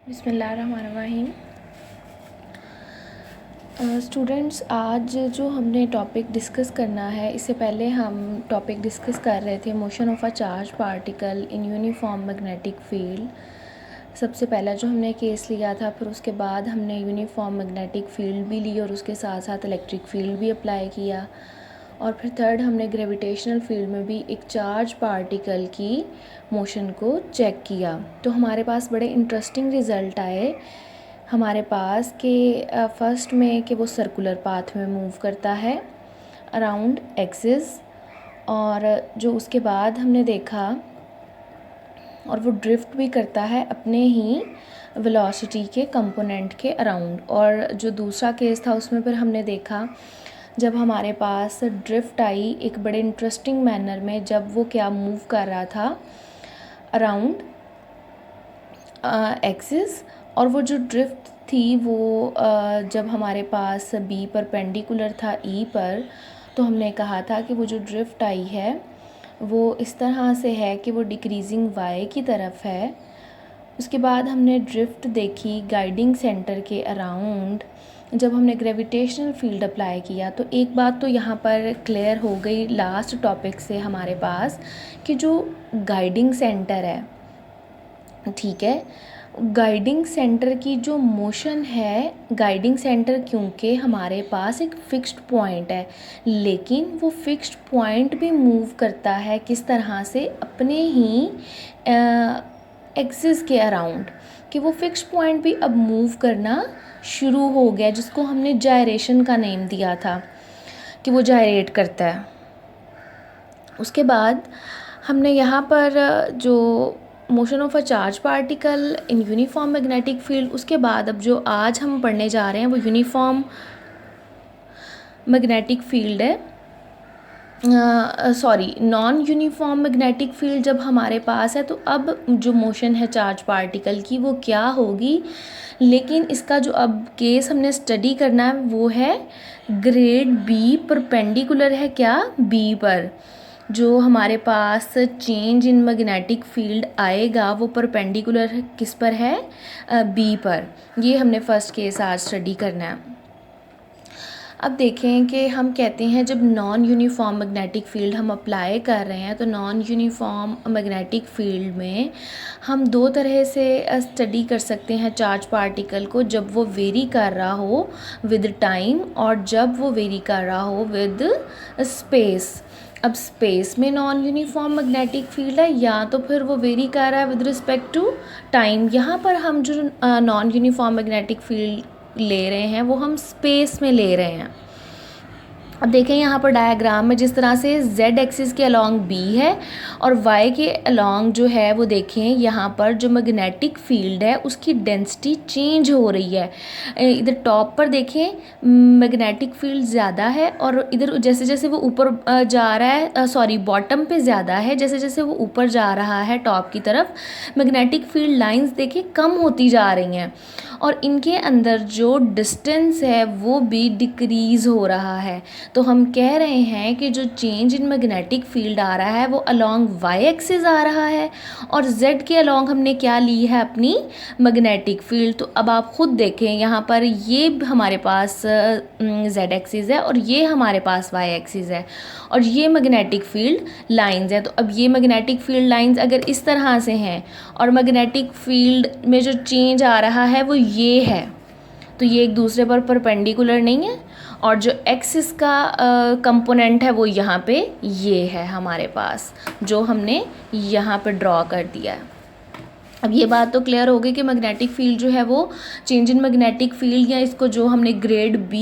बिस्मिल्लाहिर्रहमानिर्रहीम। स्टूडेंट्स, आज जो हमने टॉपिक डिस्कस करना है, इससे पहले हम टॉपिक डिस्कस कर रहे थे motion of a charge particle in uniform magnetic field. सबसे पहला जो हमने केस लिया था, फिर उसके बाद हमने यूनिफॉर्म मैग्नेटिक फील्ड भी ली और उसके साथ साथ इलेक्ट्रिक फील्ड भी अप्लाई किया। और फिर थर्ड हमने ग्रेविटेशनल फील्ड में भी एक चार्ज पार्टिकल की मोशन को चेक किया। तो हमारे पास बड़े इंटरेस्टिंग रिज़ल्ट आए हमारे पास कि फर्स्ट में कि वो सर्कुलर पाथ में मूव करता है अराउंड एक्सिस, और जो उसके बाद हमने देखा और वो ड्रिफ्ट भी करता है अपने ही वेलोसिटी के कंपोनेंट के अराउंड। और जो दूसरा केस था उसमें फिर हमने देखा जब हमारे पास ड्रिफ्ट आई एक बड़े इंटरेस्टिंग मैनर में, जब वो क्या मूव कर रहा था अराउंड एक्सिस। और वो जो ड्रिफ्ट थी वो जब हमारे पास बी परपेंडिकुलर था ई पर, तो हमने कहा था कि वो जो ड्रिफ्ट आई है वो इस तरह से है कि वो डिक्रीजिंग वाई की तरफ है। उसके बाद हमने ड्रिफ्ट देखी गाइडिंग सेंटर के अराउंड। जब हमने ग्रेविटेशनल फील्ड अप्लाई किया तो एक बात तो यहाँ पर क्लियर हो गई लास्ट टॉपिक से हमारे पास कि जो गाइडिंग सेंटर है, ठीक है, गाइडिंग सेंटर की जो मोशन है, गाइडिंग सेंटर क्योंकि हमारे पास एक फ़िक्स्ड पॉइंट है, लेकिन वो फ़िक्स्ड पॉइंट भी मूव करता है किस तरह से, अपने ही एक्सिस के अराउंड, कि वो फ़िक्स्ड पॉइंट भी अब मूव करना शुरू हो गया, जिसको हमने जायरेशन का नेम दिया था कि वो जायरेट करता है। उसके बाद हमने यहाँ पर जो motion of a charge particle in uniform magnetic field, उसके बाद अब जो आज हम पढ़ने जा रहे हैं वो यूनिफॉर्म मैग्नेटिक फील्ड है, नॉन यूनिफॉर्म मैग्नेटिक फील्ड जब हमारे पास है तो अब जो मोशन है चार्ज पार्टिकल की वो क्या होगी। लेकिन इसका जो अब केस हमने स्टडी करना है वो है ग्रेड बी परपेंडिकुलर है क्या, बी पर। जो हमारे पास चेंज इन मैग्नेटिक फील्ड आएगा वो परपेंडिकुलर किस पर है, बी पर। ये हमने फर्स्ट केस आज स्टडी करना है। अब देखें कि हम कहते हैं जब नॉन यूनिफॉर्म मैग्नेटिक फील्ड हम अप्लाई कर रहे हैं, तो नॉन यूनिफॉर्म मैग्नेटिक फील्ड में हम दो तरह से स्टडी कर सकते हैं चार्ज पार्टिकल को, जब वो वेरी कर रहा हो विद टाइम और जब वो वेरी कर रहा हो विद स्पेस। अब स्पेस में नॉन यूनिफॉर्म मैग्नेटिक फील्ड है या तो फिर वो वेरी कर रहा है विद रिस्पेक्ट टू टाइम। यहाँ पर हम जो नॉन यूनिफॉर्म मैग्नेटिक फील्ड ले रहे हैं वो हम स्पेस में ले रहे हैं। अब देखें यहाँ पर डायग्राम में जिस तरह से z एक्सिस के अलॉन्ग b है और y के अलॉन्ग जो है वो देखें यहाँ पर जो मैग्नेटिक फील्ड है उसकी डेंसिटी चेंज हो रही है। इधर टॉप पर देखें मैग्नेटिक फील्ड ज़्यादा है और इधर जैसे जैसे वो ऊपर जा रहा है, बॉटम पे ज़्यादा है, जैसे जैसे वो ऊपर जा रहा है टॉप की तरफ मैग्नेटिक फील्ड लाइंस देखें कम होती जा रही हैं और इनके अंदर जो डिस्टेंस है वो भी डिक्रीज़ हो रहा है। तो हम कह रहे हैं कि जो चेंज इन मैग्नेटिक फील्ड आ रहा है वो अलोंग वाई एक्सिस आ रहा है और जेड के अलोंग हमने क्या ली है, अपनी मैग्नेटिक फील्ड। तो अब आप खुद देखें यहाँ पर ये हमारे पास जेड एक्सिस है और ये हमारे पास वाई एक्सिस है और ये मैग्नेटिक फील्ड लाइंस है। तो अब ये मैग्नेटिक फील्ड लाइंस अगर इस तरह से हैं और मैग्नेटिक फील्ड में जो चेंज आ रहा है वो ये है, तो ये एक दूसरे पर परपेंडिकुलर नहीं है और जो एक्सिस का कंपोनेंट है वो यहाँ पे ये है हमारे पास, जो हमने यहाँ पे ड्रॉ कर दिया है। अब ये बात तो क्लियर हो गई कि मैग्नेटिक फील्ड जो है वो चेंज इन मैग्नेटिक फील्ड या इसको जो हमने ग्रेड बी